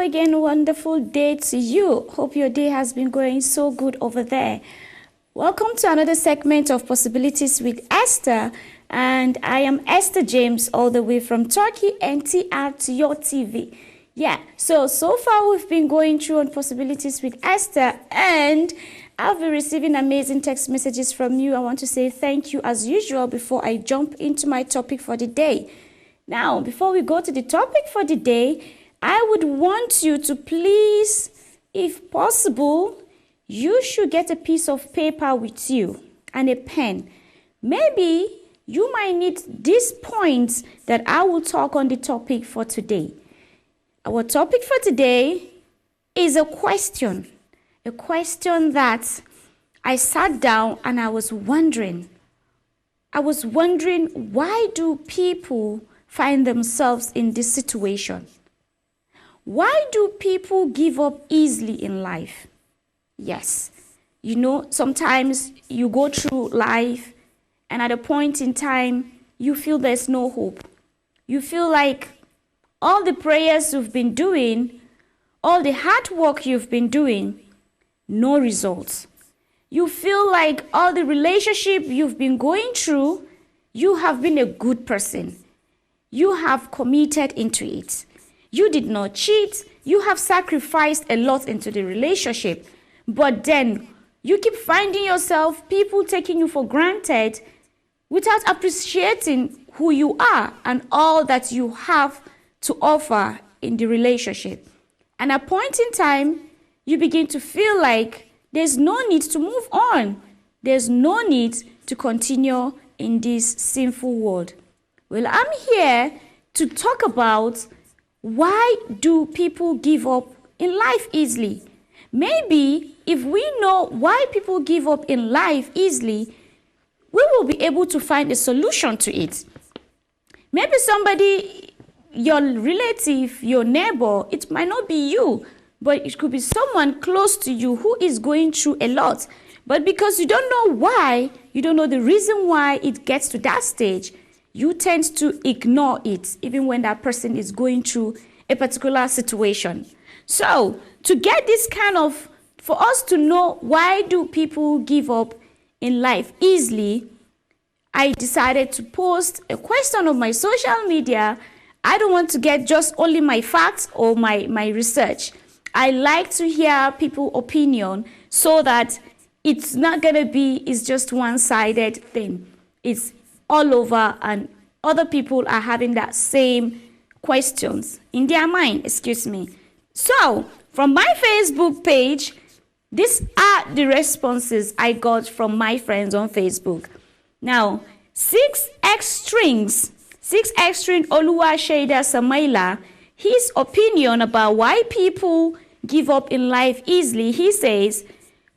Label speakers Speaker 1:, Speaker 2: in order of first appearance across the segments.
Speaker 1: again, wonderful day to you. Hope your day has been going so good over there. Welcome to another segment of Possibilities with Esther. And I am Esther James, all the way from Turkey, Ntr Tv. Yeah, so far we've been going through on Possibilities with Esther, and I've been receiving amazing text messages from you. I want to say thank you as usual before I jump into my topic for the day. Now, before we go to the topic for the day, I would want you to please, if possible, you should get a piece of paper with you and a pen. Maybe you might need these points that I will talk on the topic for today. Our topic for today is a question that I sat down and I was wondering why do people find themselves in this situation? Why do people give up easily in life? Yes, sometimes you go through life and at a point in time, you feel there's no hope. You feel like all the prayers you've been doing, all the hard work you've been doing, no results. You feel like all the relationship you've been going through, you have been a good person. You have committed into it. You did not cheat. You have sacrificed a lot into the relationship. But then you keep finding yourself, people taking you for granted without appreciating who you are and all that you have to offer in the relationship. And at a point in time, you begin to feel like there's no need to move on. There's no need to continue in this sinful world. Well, I'm here to talk about why do people give up in life easily? Maybe if we know why people give up in life easily, we will be able to find a solution to it. Maybe somebody, your relative, your neighbor, it might not be you, but it could be someone close to you who is going through a lot. But because you don't know why, you don't know the reason why it gets to that stage, you tend to ignore it, even when that person is going through a particular situation. So, to get this for us to know why do people give up in life easily, I decided to post a question on my social media. I don't want to get just only my facts or my research. I like to hear people's opinion so that it's not going to be, it's just one-sided thing. It's all over, and other people are having that same questions in their mind, So, from my Facebook page, these are the responses I got from my friends on Facebook. Now, 6X String Oluwasheda Samaila, his opinion about why people give up in life easily, he says,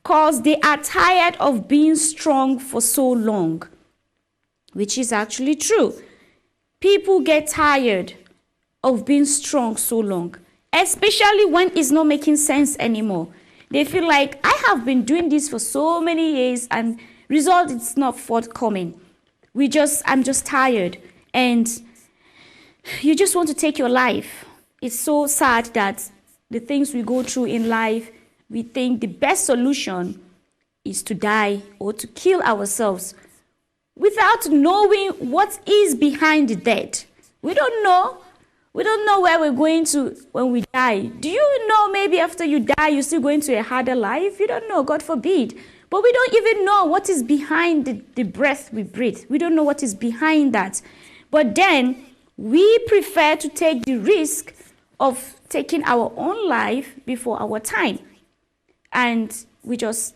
Speaker 1: because they are tired of being strong for so long. Which is actually true. People get tired of being strong so long, especially when it's not making sense anymore. They feel like, I have been doing this for so many years and result is not forthcoming. I'm just tired. And you just want to take your life. It's so sad that the things we go through in life, we think the best solution is to die or to kill ourselves, without knowing what is behind the death. We don't know. We don't know where we're going to when we die. Do you know maybe after you die, you're still going to a harder life? You don't know, God forbid. But we don't even know what is behind the breath we breathe. We don't know what is behind that. But then we prefer to take the risk of taking our own life before our time. And we just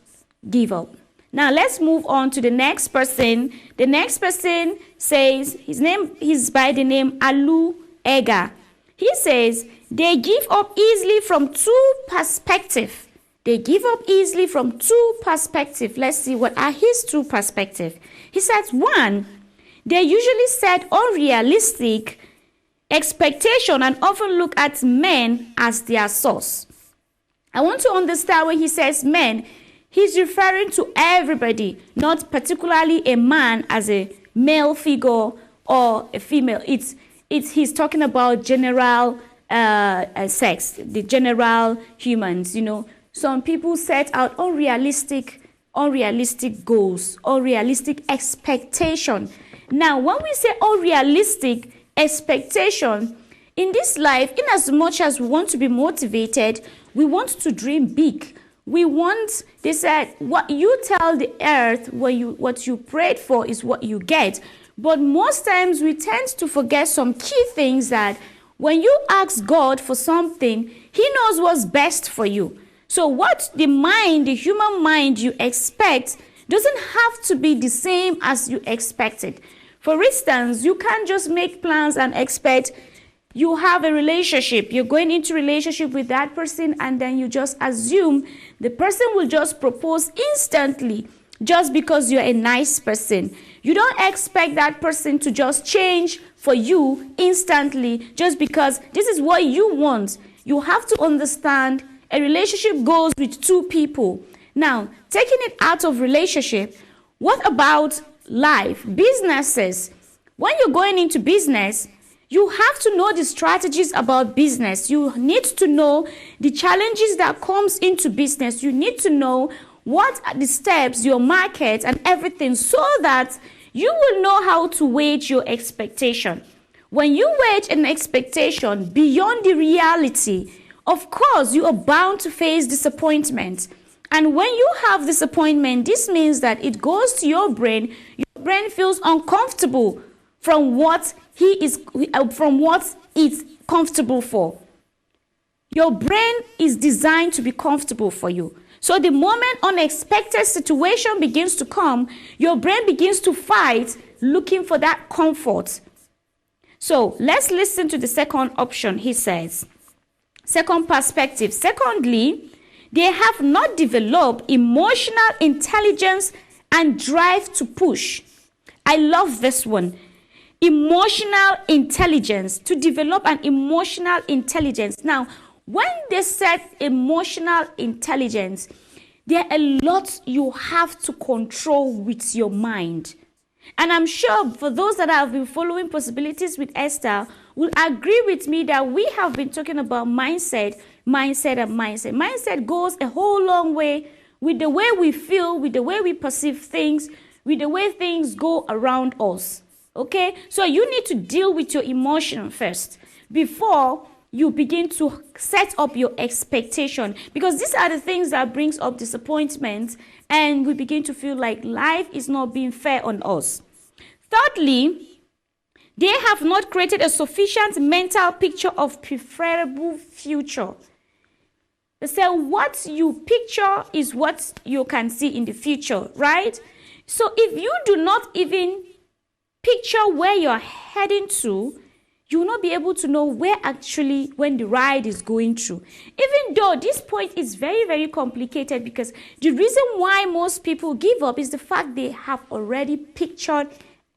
Speaker 1: give up. Now let's move on to the next person. The next person says, he's by the name Alu Ega. He says, they give up easily from two perspectives. They give up easily from two perspectives. Let's see what are his two perspectives. He says, one, they usually set unrealistic expectation and often look at men as their source. I want to understand when he says men, he's referring to everybody, not particularly a man as a male figure or a female. He's talking about general sex, the general humans, some people set out unrealistic goals, unrealistic expectation. Now, when we say unrealistic expectation, in this life, in as much as we want to be motivated, we want to dream big. They said, what you tell the earth, what you prayed for is what you get. But most times we tend to forget some key things, that when you ask God for something, He knows what's best for you. So what the human mind you expect doesn't have to be the same as you expected. For instance, you can't just make plans and expect you have a relationship. You're going into relationship with that person, and then you just assume the person will just propose instantly just because you're a nice person. You don't expect that person to just change for you instantly just because this is what you want. You have to understand a relationship goes with two people. Now, taking it out of relationship, what about life, businesses? When you're going into business, you have to know the strategies about business. You need to know the challenges that comes into business. You need to know what are the steps, your market and everything, so that you will know how to wage your expectation. When you wage an expectation beyond the reality, of course, you are bound to face disappointment. And when you have disappointment, this means that it goes to your brain. Your brain feels uncomfortable from what it's comfortable for. Your brain is designed to be comfortable for you. So the moment unexpected situation begins to come, your brain begins to fight, looking for that comfort. So let's listen to the second option. He says, second perspective. Secondly, they have not developed emotional intelligence and drive to push. I love this one. Emotional intelligence, to develop an emotional intelligence. Now, when they said emotional intelligence, there are a lot you have to control with your mind. And I'm sure for those that have been following Possibilities with Esther will agree with me that we have been talking about mindset. Mindset goes a whole long way with the way we feel, with the way we perceive things, with the way things go around us. Okay? So you need to deal with your emotion first before you begin to set up your expectation, because these are the things that brings up disappointment, and we begin to feel like life is not being fair on us. Thirdly, they have not created a sufficient mental picture of preferable future. They say what you picture is what you can see in the future, right? So if you do not even picture where you're heading to, you will not be able to know where actually when the ride is going through. Even though this point is very, very complicated, because the reason why most people give up is the fact they have already pictured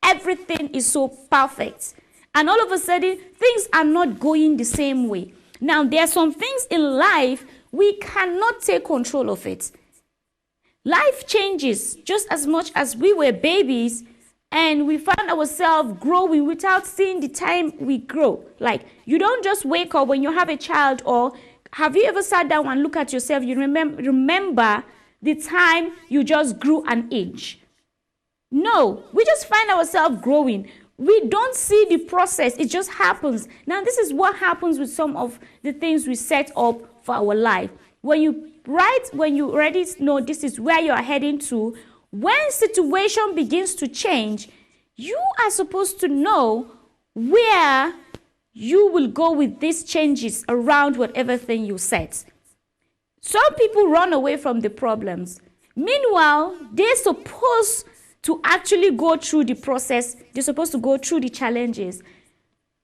Speaker 1: everything is so perfect. And all of a sudden, things are not going the same way. Now, there are some things in life we cannot take control of it. Life changes just as much as we were babies, and we found ourselves growing without seeing the time we grow. Like, you don't just wake up when you have a child, or have you ever sat down and look at yourself? You remember the time you just grew an inch. No, we just find ourselves growing. We don't see the process. It just happens. Now, this is what happens with some of the things we set up for our life. When you already know this is where you are heading to, when situation begins to change, you are supposed to know where you will go with these changes around whatever thing you set. Some people run away from the problems. Meanwhile, they're supposed to actually go through the process. They're supposed to go through the challenges.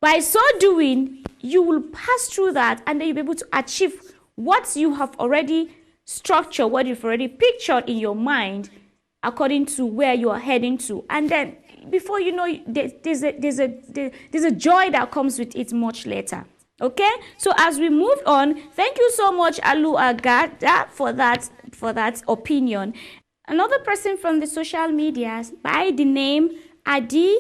Speaker 1: By so doing, you will pass through that, and then you'll be able to achieve what you have already structured, what you've already pictured in your mind, according to where you are heading to. And then before you know, there's a joy that comes with it much later. Okay? So as we move on, thank you so much, Alu Agada, for that opinion. Another person from the social media by the name Adi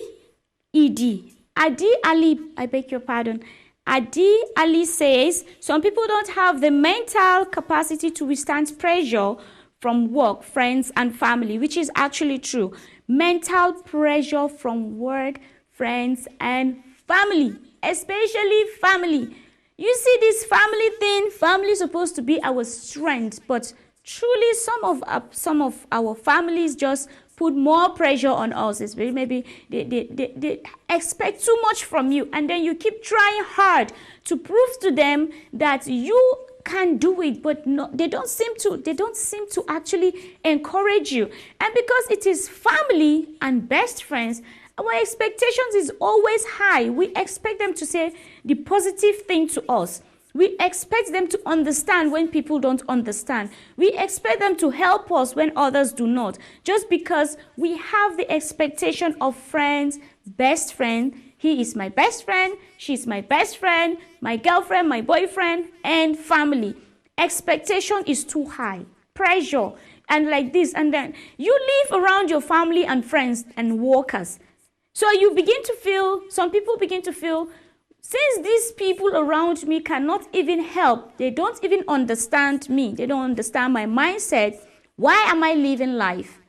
Speaker 1: Ali, I beg your pardon. Adi Ali says, some people don't have the mental capacity to withstand pressure from work, friends, and family, which is actually true. Mental pressure from work, friends, and family, especially family. You see this family thing, family is supposed to be our strength, but truly some of our families just put more pressure on us. It's maybe they expect too much from you, and then you keep trying hard to prove to them that you can do it, but no, they don't seem to actually encourage you. And because it is family and best friends, our expectations is always high. We expect them to say the positive thing to us. We expect them to understand when people don't understand. We expect them to help us when others do not. Just because we have the expectation of friends, best friend. He is my best friend. She's my best friend, my girlfriend, my boyfriend, and family. Expectation is too high. Pressure. And like this. And then you live around your family and friends and workers. So you begin to feel, some people begin to feel, since these people around me cannot even help, they don't even understand me, they don't understand my mindset, why am I living life?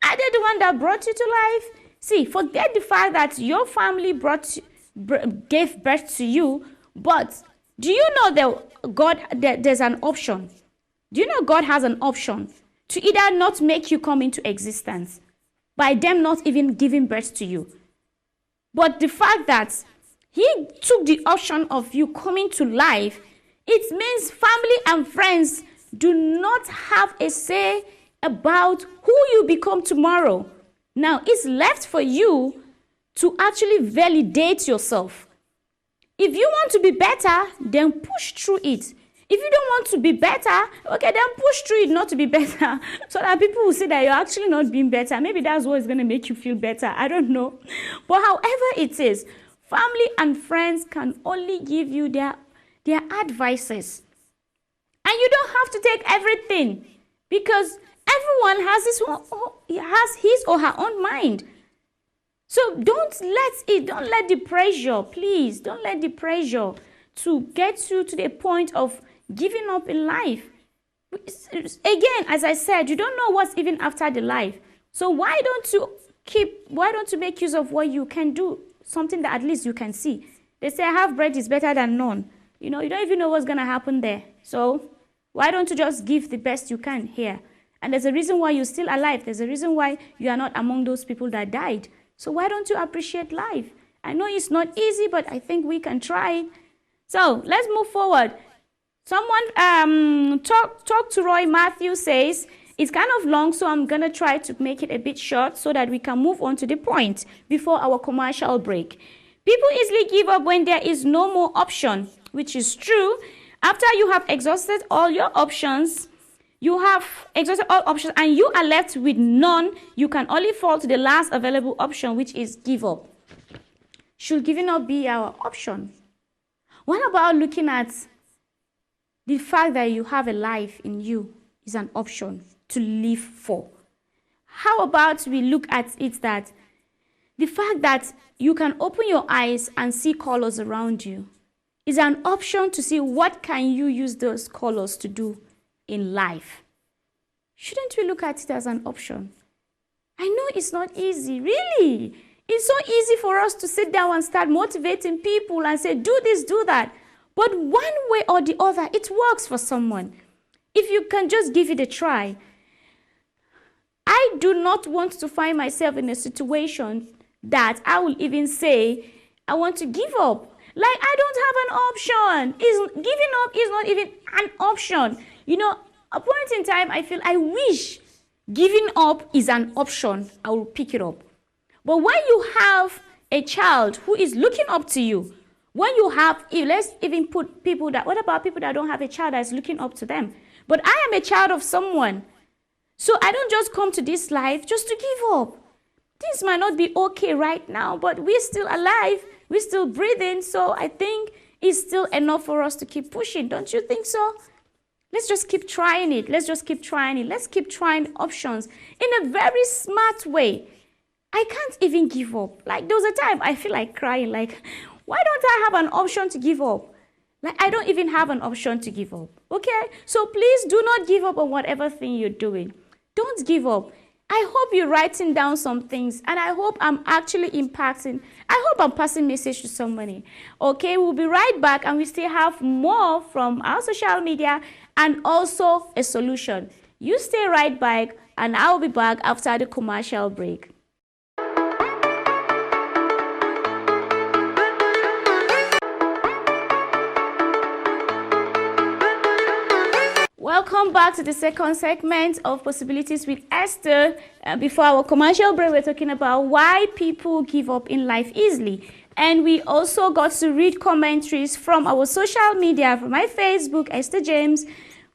Speaker 1: Are they the one that brought you to life? See, forget the fact that your family gave birth to you, but do you know that there's an option? Do you know God has an option to either not make you come into existence by them not even giving birth to you? But the fact that He took the option of you coming to life, it means family and friends do not have a say about who you become tomorrow. Now, it's left for you to actually validate yourself. If you want to be better, then push through it. If you don't want to be better, okay, then push through it not to be better. So that people will say that you're actually not being better. Maybe that's what is going to make you feel better. I don't know. But however it is, family and friends can only give you their advices. And you don't have to take everything, because everyone has his or her own mind. So don't let the pressure, please, don't let the pressure to get you to the point of giving up in life. Again, as I said, you don't know what's even after the life. So why don't you make use of what you can do? Something that at least you can see. They say half bread is better than none. You don't even know what's going to happen there. So why don't you just give the best you can here? And there's a reason why you're still alive. There's a reason why you are not among those people that died. So why don't you appreciate life? I know it's not easy, but I think we can try. So let's move forward. Someone talk to Roy Matthew says, it's kind of long, so I'm going to try to make it a bit short so that we can move on to the point before our commercial break. People easily give up when there is no more option, which is true. After you have exhausted all your options, and you are left with none, you can only fall to the last available option, which is give up. Should giving up be our option? What about looking at the fact that you have a life in you is an option to live for? How about we look at it that the fact that you can open your eyes and see colors around you is an option to see what can you use those colors to do in life? Shouldn't we look at it as an option? I know it's not easy, really. It's so easy for us to sit down and start motivating people and say, do this, do that. But one way or the other, it works for someone. If you can just give it a try. I do not want to find myself in a situation that I will even say, I want to give up. Like, I don't have an option. Giving up is not even an option. A point in time, I feel I wish giving up is an option. I will pick it up. But when you have a child who is looking up to you, let's even put what about people that don't have a child that is looking up to them? But I am a child of someone. So I don't just come to this life just to give up. Things might not be okay right now, but we're still alive. We're still breathing. So I think it's still enough for us to keep pushing. Don't you think so? Let's just keep trying it. Let's keep trying options in a very smart way. I can't even give up. Like, there was a time I feel like crying. Like, Why don't I have an option to give up? Like, I don't even have an option to give up. Okay? So please do not give up on whatever thing you're doing. Don't give up. I hope you're writing down some things, and I hope I'm actually impacting. I hope I'm passing message to somebody. Okay, we'll be right back, and we still have more from our social media and also a solution. You stay right back, and I'll be back after the commercial break. Welcome back to the second segment of Possibilities with Esther. Before our commercial break, we're talking about why people give up in life easily. And we also got to read commentaries from our social media, from my Facebook, Esther James.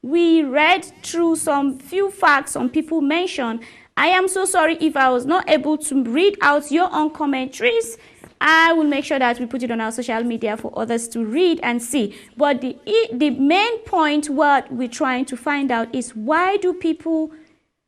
Speaker 1: We read through some few facts some people mentioned. I am so sorry if I was not able to read out your own commentaries. I will make sure that we put it on our social media for others to read and see. But the main point, what we're trying to find out is, why do people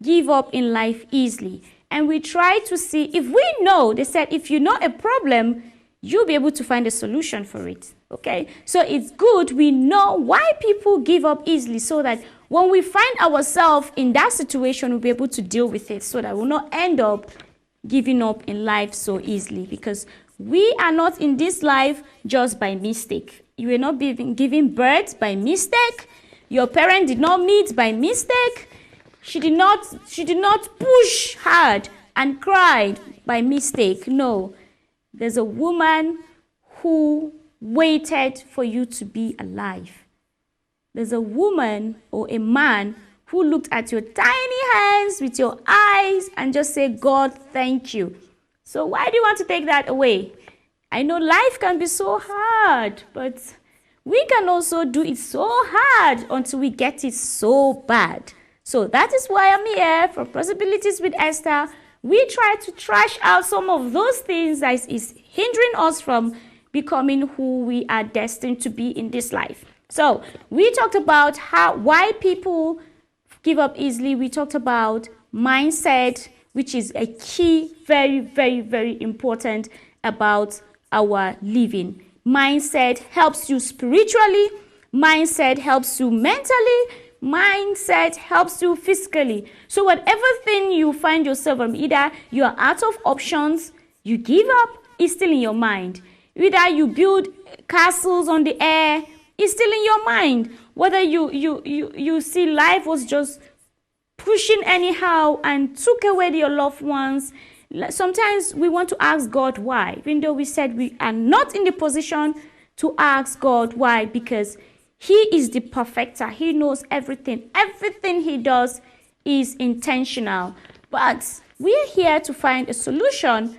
Speaker 1: give up in life easily? And we try to see, if we know, they said, if you know a problem, you'll be able to find a solution for it. Okay? So it's good we know why people give up easily, so that when we find ourselves in that situation, we'll be able to deal with it, so that we'll not end up giving up in life so easily. Because we are not in this life just by mistake. You were not given birth by mistake. Your parent did not meet by mistake. She did not push hard and cried by mistake. No. There's a woman who waited for you to be alive. There's a woman or a man who looked at your tiny hands with your eyes and just said, God, thank you. So why do you want to take that away? I know life can be so hard, but we can also do it so hard until we get it so bad. So that is why I'm here for Possibilities with Esther. We try to trash out some of those things that is hindering us from becoming who we are destined to be in this life. So we talked about why people give up easily. We talked about mindset, which is a key, very, very, very important about our living. Mindset helps you spiritually. Mindset helps you mentally. Mindset helps you physically. So whatever thing you find yourself in, either you are out of options, you give up, it's still in your mind. Either you build castles on the air, it's still in your mind. Whether you see life was just pushing anyhow and took away your loved ones. Sometimes we want to ask God why, even though we said we are not in the position to ask God why, because He is the perfecter. He knows everything. Everything He does is intentional. But we are here to find a solution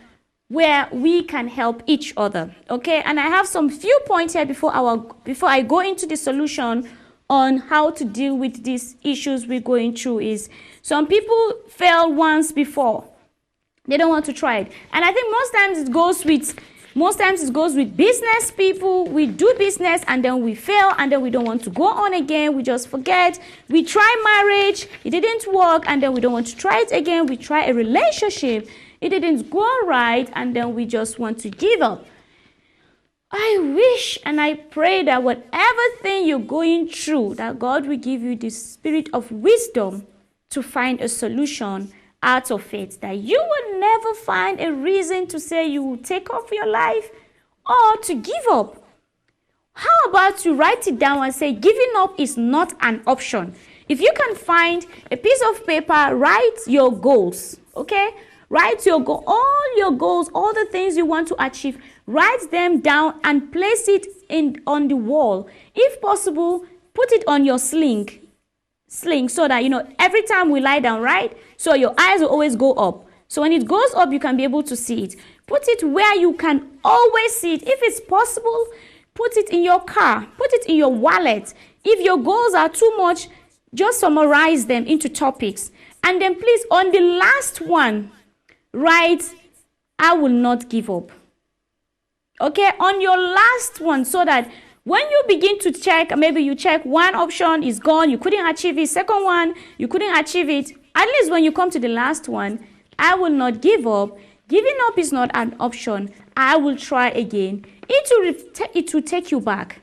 Speaker 1: where we can help each other. Okay, and I have some few points here before I go into the solution on how to deal with these issues we're going through. Is some people fail once before, they don't want to try it. And I think most times it goes with business people. We do business and then we fail and then we don't want to go on again. We just forget. We try marriage, it didn't work, and then we don't want to try it again. We try a relationship, it didn't go right, and then we just want to give up. I wish and I pray that whatever thing you're going through, that God will give you the spirit of wisdom to find a solution out of it, that you will never find a reason to say you will take off your life or to give up. How about you write it down and say giving up is not an option? If you can find a piece of paper, write your goals, okay? Write your goal, all your goals, all the things you want to achieve. Write them down and place it on the wall. If possible, put it on your sling, so that, every time we lie down, right? So your eyes will always go up. So when it goes up, you can be able to see it. Put it where you can always see it. If it's possible, put it in your car. Put it in your wallet. If your goals are too much, just summarize them into topics. And then please, on the last one, write, I will not give up. Okay, on your last one, so that when you begin to check, maybe you check one option is gone, you couldn't achieve it. Second one, you couldn't achieve it. At least when you come to the last one, I will not give up. Giving up is not an option. I will try again. If it will take you back.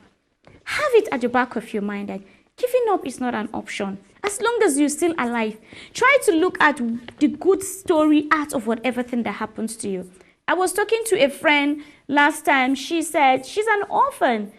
Speaker 1: Have it at the back of your mind that giving up is not an option. As long as you're still alive, try to look at the good story out of whatever thing that happens to you. I was talking to a friend last time. She said she's an orphan,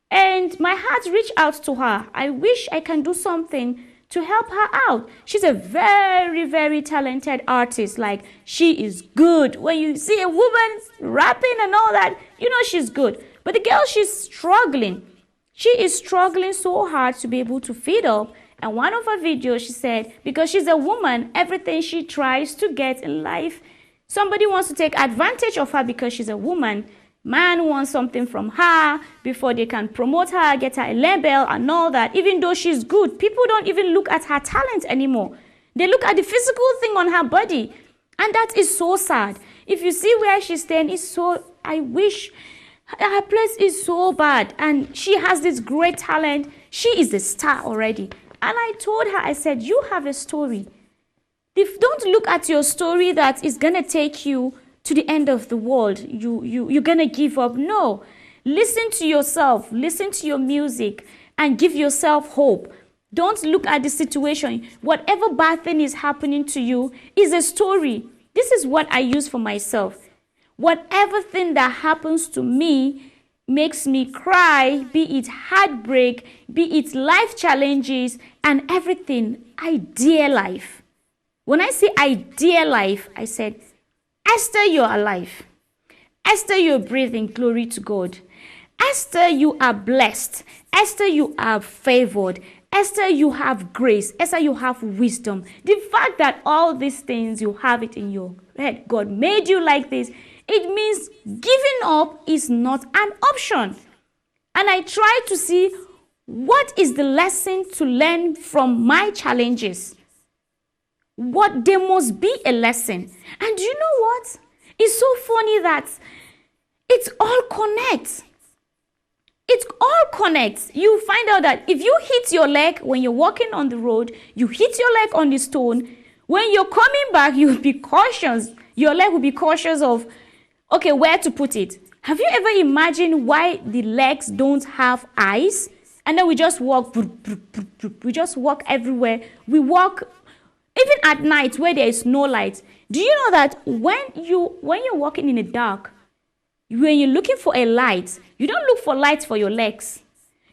Speaker 1: and my heart reached out to her. I wish I can do something to help her out. She's a very, very talented artist. Like, she is good. When you see a woman rapping and all that, you know she's good. But the girl, she's struggling. She is struggling so hard to be able to feed up. And one of her videos, she said, because she's a woman, everything she tries to get in life, somebody wants to take advantage of her because she's a woman. Man wants something from her before they can promote her, get her a label and all that. Even though she's good, people don't even look at her talent anymore. They look at the physical thing on her body. And that is so sad. If you see where she's staying, it's so, I wish, her place is so bad. And she has this great talent. She is a star already. And I told her, I said, you have a story. Don't look at your story that is going to take you to the end of the world. You're going to give up. No. Listen to yourself. Listen to your music and give yourself hope. Don't look at the situation. Whatever bad thing is happening to you is a story. This is what I use for myself. Whatever thing that happens to me makes me cry, be it heartbreak, be it life challenges and everything. I dare life. When I say I dare life, I said, Esther, you're alive. Esther, you're breathing. Glory to God. Esther, you are blessed. Esther, you are favored. Esther, you have grace. Esther, you have wisdom. The fact that all these things, you have it in your head. God made you like this. It means giving up is not an option. And I try to see what is the lesson to learn from my challenges. What there must be a lesson. And you know what? It's so funny that it all connects. It all connects. You find out that if you hit your leg when you're walking on the road, you hit your leg on the stone, when you're coming back, you'll be cautious. Your leg will be cautious of, okay, where to put it. Have you ever imagined why the legs don't have eyes? And then we just walk. We just walk everywhere. We walk. Even at night where there is no light, do you know that when you're walking in the dark, when you're looking for a light, you don't look for light for your legs.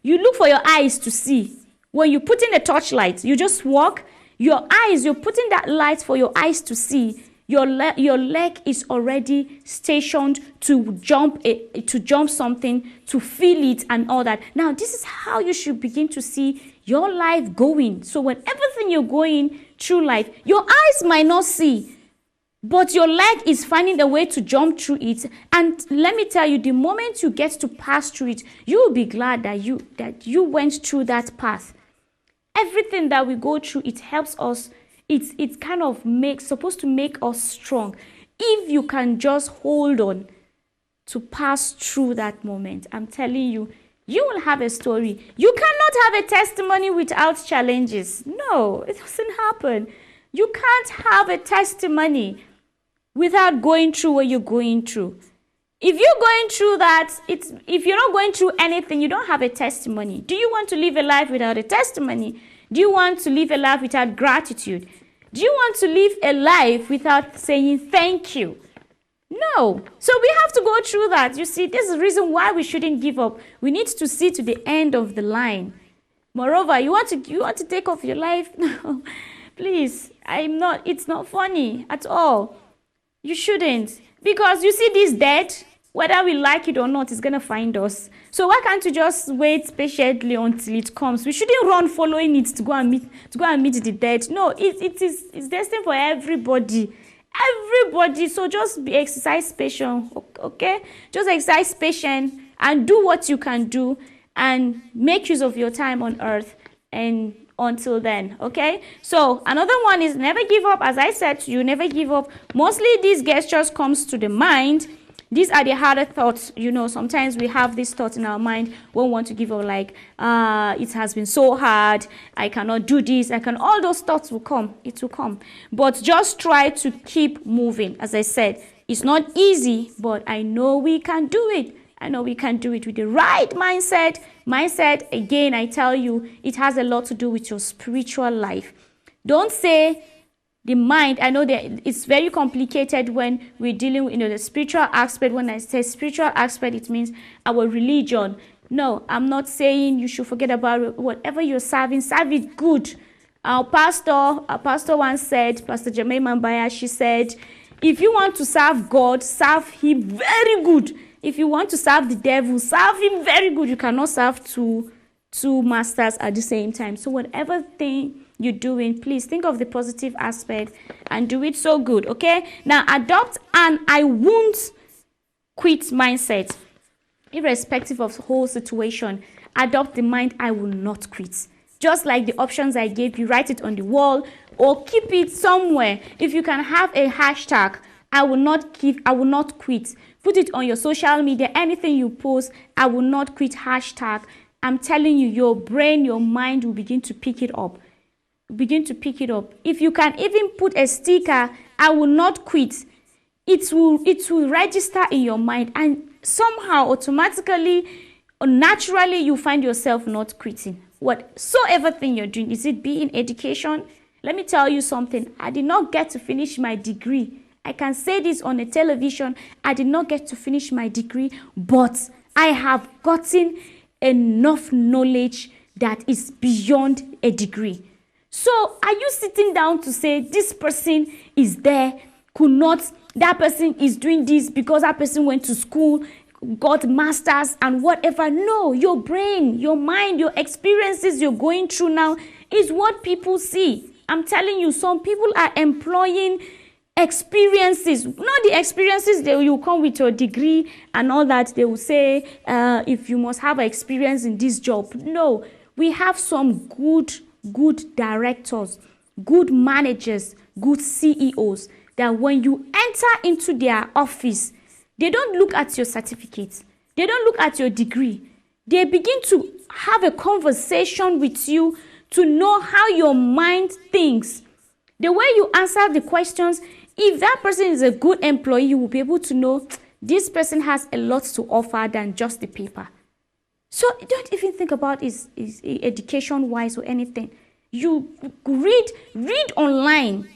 Speaker 1: You look for your eyes to see. When you put in a torchlight, you just walk. Your eyes, you're putting that light for your eyes to see. Your leg is already stationed to jump something, to feel it and all that. Now, this is how you should begin to see your life going. So when everything you're going through life, your eyes might not see, but your leg is finding a way to jump through it. And let me tell you, the moment you get to pass through it, you will be glad that you went through that path. Everything that we go through, it helps us. It's kind of supposed to make us strong. If you can just hold on to pass through that moment, I'm telling you, you will have a story. You cannot have a testimony without challenges. No, it doesn't happen. You can't have a testimony without going through what you're going through. If you're going through that, if you're not going through anything, you don't have a testimony. Do you want to live a life without a testimony? Do you want to live a life without gratitude? Do you want to live a life without saying thank you? No. So we have to go through that. You see, this is the reason why we shouldn't give up. We need to see to the end of the line. Moreover, you want to take off your life? No. Please, it's not funny at all. You shouldn't. Because you see this death, whether we like it or not, it's going to find us. So why can't you just wait patiently until it comes? We shouldn't run following it to go and meet the dead. No, it's destined for everybody. Everybody. So just exercise patience, okay? Just exercise patience and do what you can do and make use of your time on earth and until then, okay? So another one is never give up. As I said to you, never give up. Mostly these gestures comes to the mind. These are the harder thoughts. You know, sometimes we have these thoughts in our mind when we want to give up, like, it has been so hard, I cannot do this, all those thoughts will come. It will come. But just try to keep moving. As I said, it's not easy, but I know we can do it. I know we can do it with the right mindset. Mindset, again, I tell you, it has a lot to do with your spiritual life. Don't say the mind. I know that it's very complicated when we're dealing with the spiritual aspect. When I say spiritual aspect, it means our religion. No, I'm not saying you should forget about it. Whatever you're serving, serve it good. Our pastor once said, Pastor Jermaine Mambaya, she said, if you want to serve God, serve him very good. If you want to serve the devil, serve him very good. You cannot serve two masters at the same time. So whatever thing you're doing, please think of the positive aspect and do it so good, okay? Now, adopt an I won't quit mindset. Irrespective of the whole situation, adopt the mind I will not quit. Just like the options I gave you, write it on the wall or keep it somewhere. If you can have a hashtag, I will not quit. Put it on your social media, anything you post, I will not quit hashtag. I'm telling you, your brain, your mind will begin to pick it up. If you can even put a sticker, I will not quit, it will register in your mind, and somehow automatically or naturally you find yourself not quitting. Whatsoever thing you're doing, is it be in education? Let me tell you something. I did not get to finish my degree. I can say this on a television. I did not get to finish my degree, but I have gotten enough knowledge that is beyond a degree. So are you sitting down to say this person is there, that person is doing this because that person went to school, got masters and whatever? No, your brain, your mind, your experiences you're going through now is what people see. I'm telling you, some people are employing experiences, not the experiences that you come with your degree and all that. They will say, if you must have experience in this job. No, we have some good directors, good managers, good CEOs, that when you enter into their office, they don't look at your certificates. They don't look at your degree. They begin to have a conversation with you to know how your mind thinks. The way you answer the questions, if that person is a good employee, you will be able to know this person has a lot to offer than just the paper. So don't even think about his education-wise or anything. You read online.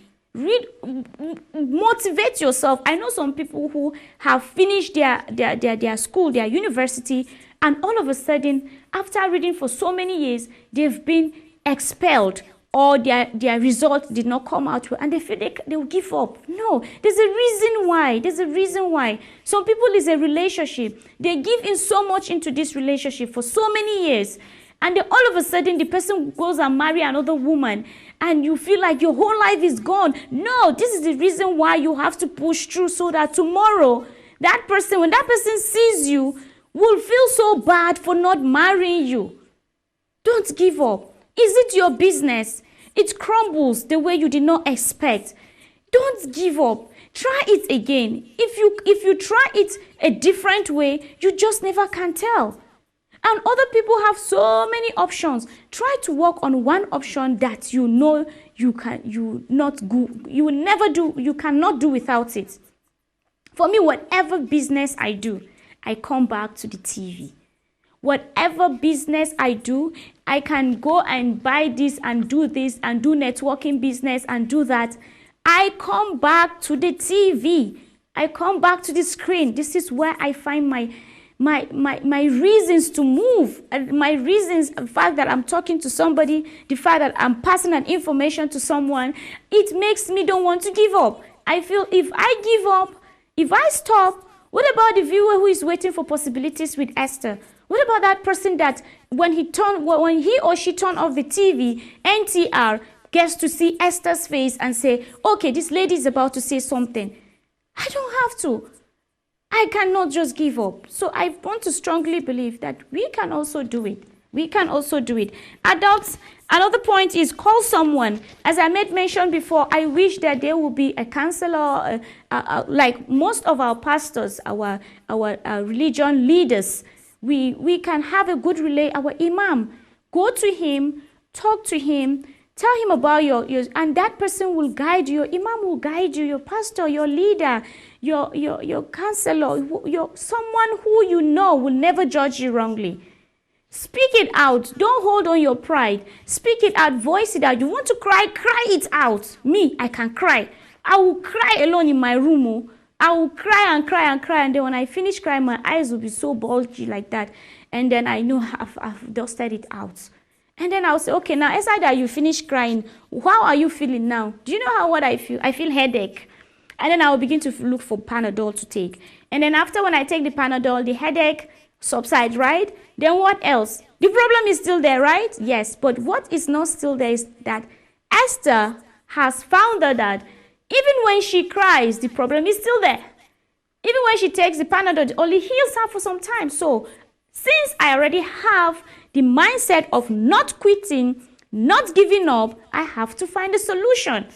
Speaker 1: Motivate yourself. I know some people who have finished their school, their university, and all of a sudden, after reading for so many years, they've been expelled or their result did not come out well, and they feel they will give up. No, there's a reason why. Some people is a relationship. They give in so much into this relationship for so many years, and then all of a sudden the person goes and marry another woman, and you feel like your whole life is gone. No, this is the reason why you have to push through, so that tomorrow when that person sees you, will feel so bad for not marrying you. Don't give up. Is it your business? It crumbles the way you did not expect. Don't give up. Try it again. If you try it a different way, you just never can tell. And other people have so many options. Try to work on one option that you know you cannot do without it. For me, whatever business I do, I come back to the TV. Whatever business I do, I can go and buy this and do networking business and do that. I come back to the TV. I come back to the screen. This is where I find my reasons to move, my reasons, the fact that I'm talking to somebody, the fact that I'm passing an information to someone, it makes me don't want to give up. I feel if I give up, if I stop, what about the viewer who is waiting for possibilities with Esther? What about that person that when he or she turn off the TV, NTR gets to see Esther's face and say, okay, this lady is about to say something. I don't have to. I cannot just give up. So I want to strongly believe that we can also do it. Adults, another point is call someone. As I made mention before, I wish that there will be a counselor, like most of our pastors, our religion leaders. We can have a good our imam. Go to him, talk to him, tell him about your and that person will guide you. Your imam will guide you, your pastor, your leader, your counselor, someone who you know will never judge you wrongly. Speak it out. Don't hold on your pride. Speak it out. Voice it out. You want to cry? Cry it out. Me, I can cry. I will cry alone in my room. Oh. I will cry and cry and cry. And then when I finish crying, my eyes will be so bulgy like that. And then I know I've dusted it out. And then I'll say, okay, now, aside that you finish crying, how are you feeling now? Do you know what I feel? I feel headache. And then I will begin to look for Panadol to take. And then after when I take the Panadol, the headache subsides, right? Then what else? The problem is still there, right? Yes, but what is not still there is that Esther has found out that even when she cries, the problem is still there. Even when she takes the Panadol, it only heals her for some time. So since I already have the mindset of not quitting, not giving up, I have to find a solution.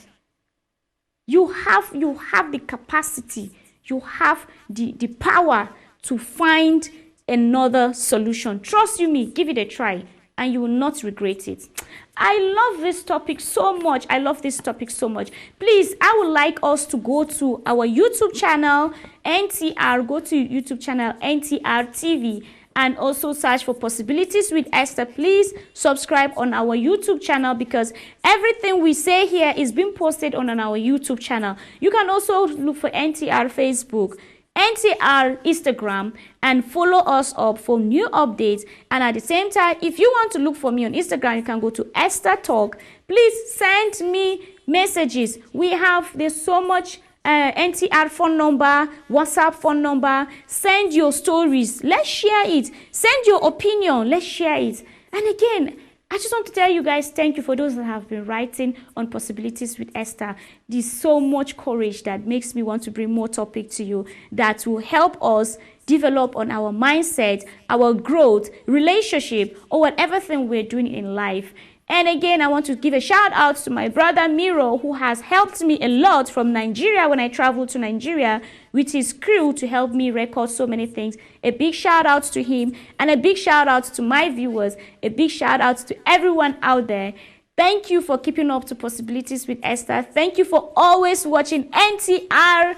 Speaker 1: You have the capacity, you have the power to find another solution. Trust you me, give it a try and you will not regret it. I love this topic so much. I love this topic so much. Please, I would like us to go to our YouTube channel, NTR. Go to YouTube channel, NTR TV, and also search for Possibilities with Esther. Please subscribe on our YouTube channel because everything we say here is being posted on our YouTube channel. You can also look for NTR Facebook, NTR Instagram, and follow us up for new updates. And at the same time, if you want to look for me on Instagram, you can go to Esther Talk. Please send me messages. There's so much NTR phone number, WhatsApp phone number. Send your stories. Let's share it. Send your opinion. Let's share it. And again, I just want to tell you guys, thank you for those that have been writing on Possibilities with Esther. There's so much courage that makes me want to bring more topic to you that will help us develop on our mindset, our growth, relationship, or whatever thing we're doing in life. And again, I want to give a shout out to my brother Miro, who has helped me a lot from Nigeria when I traveled to Nigeria with his crew to help me record so many things. A big shout out to him and a big shout out to my viewers. A big shout out to everyone out there. Thank you for keeping up to Possibilities with Esther. Thank you for always watching NTR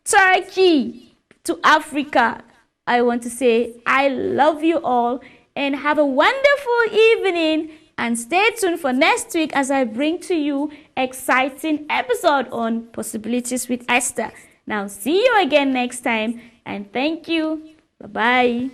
Speaker 1: Turkey to Africa. I want to say I love you all and have a wonderful evening. And stay tuned for next week as I bring to you exciting episode on Possibilities with Esther. Now, see you again next time. And thank you. Bye-bye.